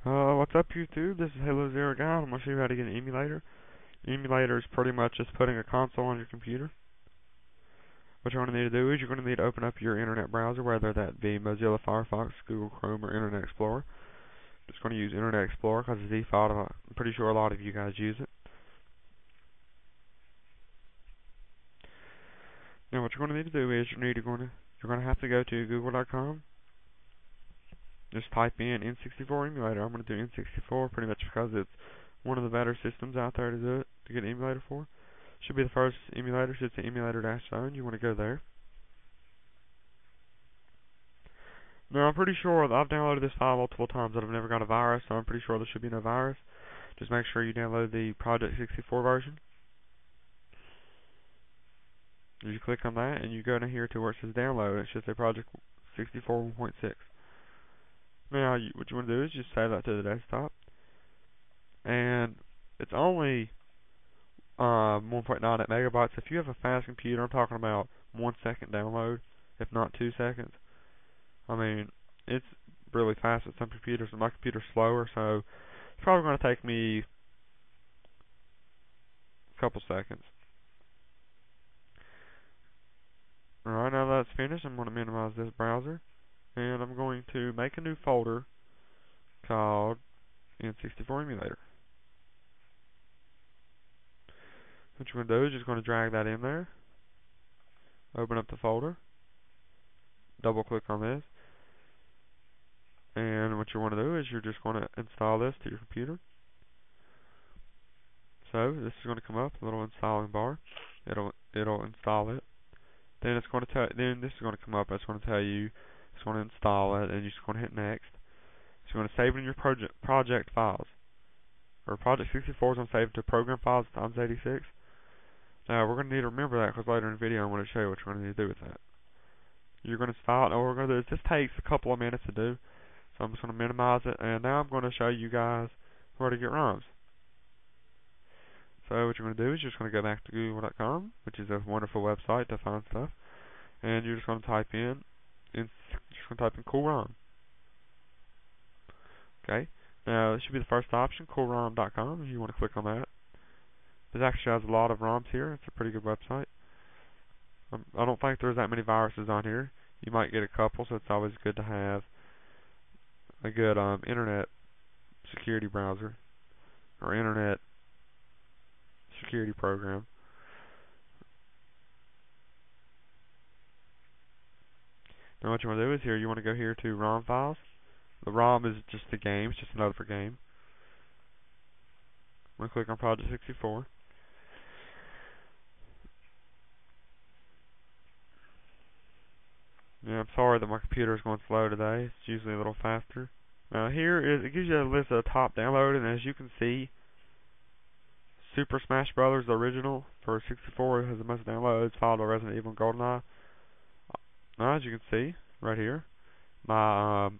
What's up YouTube? This is Halo Zero Guy. I'm going to show you how to get an emulator. Emulator is pretty much just putting a console on your computer. What you're going to need to do is you're going to need to open up your internet browser, whether that be Mozilla Firefox, Google Chrome, or Internet Explorer. I'm just going to use Internet Explorer because it's default. I'm pretty sure a lot of you guys use it. Now what you're going to need to do is you're going to have to go to google.com. Just type in N64 emulator. I'm going to do N64 pretty much because it's one of the better systems out there to do it, to get an emulator for. Should be the first emulator, should say emulator-zone. You want to go there. Now I'm pretty sure that I've downloaded this file multiple times that I've never got a virus, so I'm pretty sure there should be no virus. Just make sure you download the Project 64 version. You click on that and you go down here to where it says download. It should say Project 64 1.6. Now, what you want to do is just save that to the desktop. And it's only 1.98 megabytes. If you have a fast computer, I'm talking about 1 second download, if not 2 seconds. I mean, it's really fast with some computers, and my computer's slower, so it's probably going to take me a couple seconds. Alright, now that it's finished, I'm going to minimize this browser. And I'm going to make a new folder called N64 Emulator. What you're going to do is just going to drag that in there. Open up the folder. Double click on this. And what you want to do is you're just going to install this to your computer. So this is going to come up, a little installing bar. It'll install it. Then it's going to then this is going to come up. It's going to tell you it's going to install it, and you're just going to hit next. So you're going to save it in your project files. Or Project 64 is going to save it to program files times 86. Now we're going to need to remember that because later in the video I'm going to show you what you're going to need to do with that. You're going to install it. Now what we're going to do is this takes a couple of minutes to do. So I'm just going to minimize it, and now I'm going to show you guys where to get ROMs. So what you're going to do is you're just going to go back to google.com, which is a wonderful website to find stuff, and you're just going to type in cool ROM. Okay. Now this should be the first option, coolrom.com. If you want to click on that, it actually has a lot of ROMs here. It's a pretty good website. I don't think there's that many viruses on here. You might get a couple, so it's always good to have a good internet security browser or internet security program. Now what you want to do is here you want to go here to ROM files. The ROM is just the game, it's just another for game. I'm going to click on Project 64. Yeah, I'm sorry that my computer is going slow today. It's usually a little faster. Now here it gives you a list of the top downloaded, and as you can see, Super Smash Bros. The original for 64 has the most downloads, followed by Resident Evil and GoldenEye. Now as you can see right here, my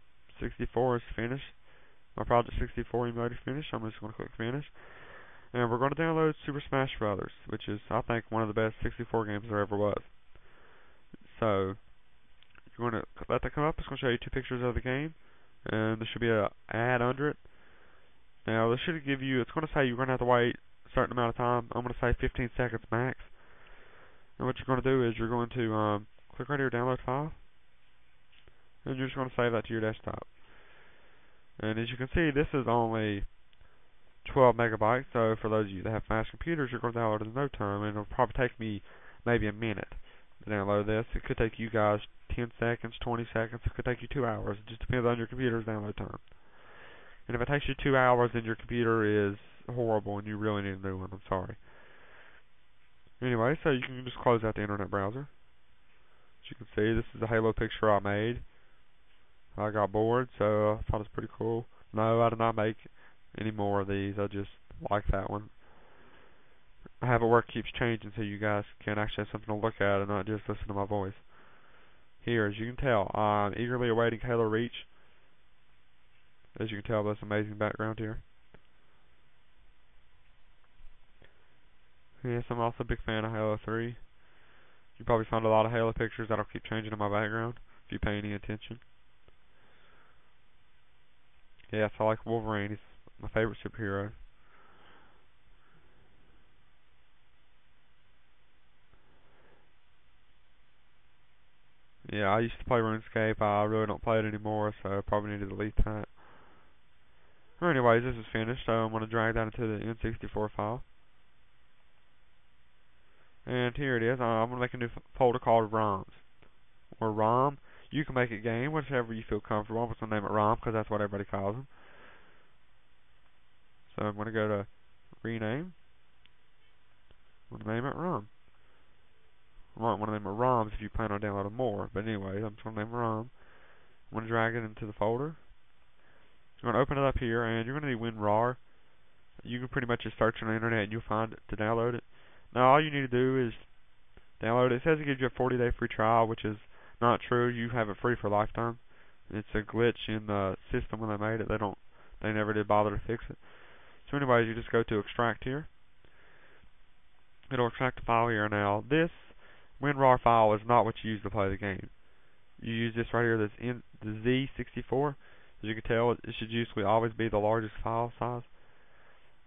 64 is finished. My Project 64 emulator is finished. I'm just going to click finish. And we're going to download Super Smash Bros., which is, I think, one of the best 64 games there ever was. So, you're going to let that come up. It's going to show you two pictures of the game, and there should be an ad under it. Now, this should give you, it's going to say you're going to have to wait a certain amount of time. I'm going to say 15 seconds max. And what you're going to do is you're going to click right here, download file, and you're just going to save that to your desktop. And as you can see, this is only 12 megabytes, so for those of you that have fast computers, you're going to download it in no time, and it'll probably take me maybe a minute to download this. It could take you guys 10 seconds, 20 seconds, it could take you 2 hours. It just depends on your computer's download time. And if it takes you 2 hours, then your computer is horrible and you really need a new one. I'm sorry. Anyway, so you can just close out the internet browser. As you can see, this is a Halo picture I made. I got bored, so I thought it was pretty cool. No, I did not make any more of these. I just like that one. I have it where it keeps changing so you guys can actually have something to look at and not just listen to my voice. Here, as you can tell, I'm eagerly awaiting Halo Reach. As you can tell by this amazing background here. Yes, I'm also a big fan of Halo 3. You probably find a lot of Halo pictures that'll keep changing in my background if you pay any attention. Yes, I like Wolverine. He's my favorite superhero. Yeah, I used to play RuneScape. I really don't play it anymore, so I probably need to delete that. Well, anyways, this is finished, so I'm going to drag that into the N64 file. And here it is. I'm going to make a new folder called ROMs. Or ROM. You can make it game, whichever you feel comfortable. I'm just going to name it ROM because that's what everybody calls them. So I'm going to go to rename. I'm going to name it ROM. I might want to name it ROMs if you plan on downloading more. But anyway, I'm just going to name it ROM. I'm going to drag it into the folder. You're going to open it up here, and you're going to need WinRAR. You can pretty much just search on the internet and you'll find it to download it. Now all you need to do is download it. It says it gives you a 40-day free trial, which is not true. You have it free for a lifetime. It's a glitch in the system when they made it. They never did bother to fix it. So anyways, you just go to extract here. It'll extract the file here. Now this WinRAR file is not what you use to play the game. You use this right here, this in the Z64. As you can tell, it should usually always be the largest file size.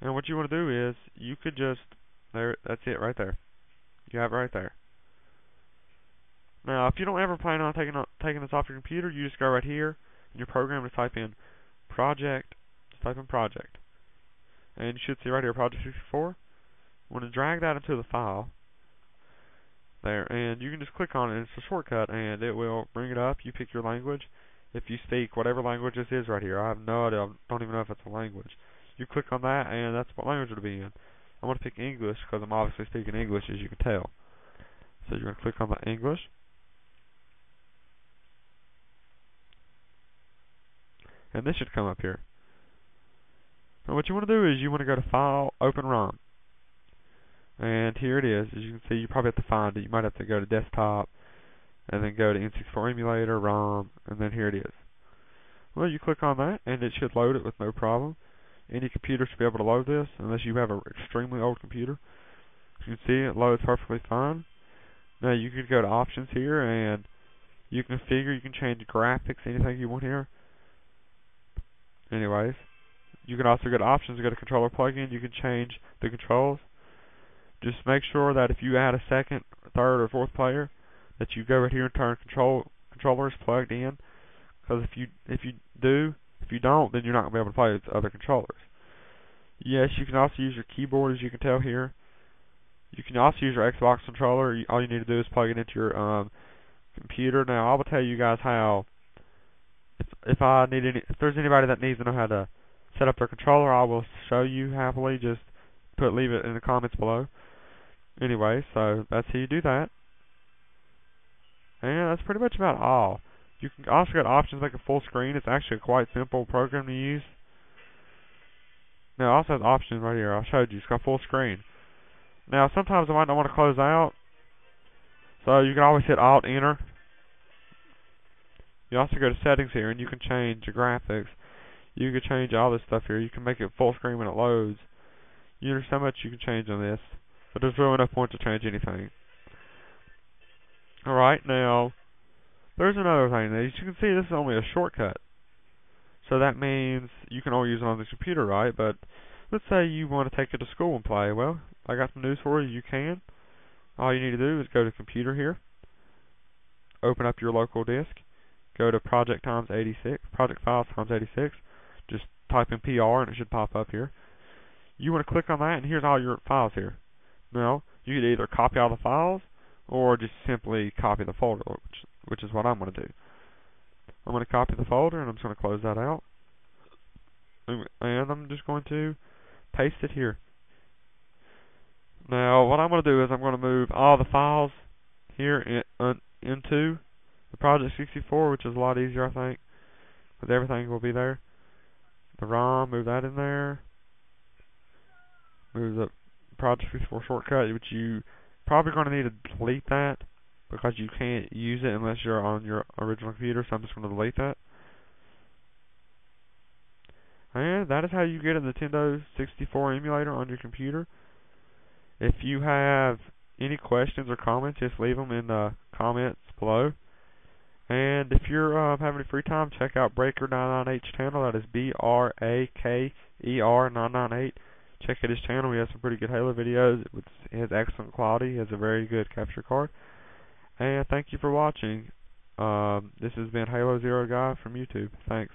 And what you want to do is, you could just, that's it right there. You have it right there. Now, if you don't ever plan on taking this off your computer, you just go right here in your program and type in project, and you should see right here, Project 64. You want to drag that into the file there, and you can just click on it, and it's a shortcut, and it will bring it up. You pick your language. If you speak whatever language this is right here, I have no idea, I don't even know if it's a language. You click on that, and that's what language it'll be in. I'm going to pick English, because I'm obviously speaking English, as you can tell. So you're going to click on the English. And this should come up here. Now what you want to do is, you want to go to File, Open ROM. And here it is. As you can see, you probably have to find it. You might have to go to Desktop, and then go to N64 Emulator, ROM, and then here it is. Well, you click on that, and it should load it with no problem. Any computer should be able to load this, unless you have an extremely old computer. As you can see, it loads perfectly fine. Now you can go to Options here, and you can configure, you can change graphics, anything you want here. Anyways, you can also go to Options, go to Controller Plugin, you can change the controls. Just make sure that if you add a second, third, or fourth player, that you go right here and turn controllers plugged in. Because if you don't, then you're not going to be able to play with other controllers. Yes, you can also use your keyboard, as you can tell here. You can also use your Xbox controller. All you need to do is plug it into your computer. Now, I will tell you guys how. If there's anybody that needs to know how to set up their controller, I will show you happily. Just leave it in the comments below. Anyway, so that's how you do that. And that's pretty much about all. You can also get options like a full screen. It's actually a quite simple program to use. Now, it also has options right here. I showed you. It's got full screen. Now, sometimes I might not want to close out, so you can always hit Alt-Enter. You also go to Settings here, and you can change your graphics. You can change all this stuff here. You can make it full screen when it loads. There's so much you can change on this, but there's really no point to change anything. Alright, now, there's another thing. As you can see, this is only a shortcut. So that means you can only use it on the computer, right? But let's say you want to take it to school and play. Well, I got some news for you. You can. All you need to do is go to Computer here. Open up your local disk. Go to Project Files times 86. Just type in PR and it should pop up here. You want to click on that, and here's all your files here. Now, you could either copy all the files or just simply copy the folder, which is what I'm going to do. I'm going to copy the folder, and I'm just going to close that out. And I'm just going to paste it here. Now, what I'm going to do is I'm going to move all the files here into the Project 64, which is a lot easier, I think, because everything will be there. The ROM, move that in there. Move the Project 64 shortcut, which you probably going to need to delete that, because you can't use it unless you're on your original computer, so I'm just going to delete that. And that is how you get a Nintendo 64 emulator on your computer. If you have any questions or comments, just leave them in the comments below. And if you're having any free time, check out Breaker998's channel. That is BRAKER998. Check out his channel. He has some pretty good Halo videos. It has excellent quality. He has a very good capture card. And thank you for watching. This has been Halo Zero Guy from YouTube. Thanks.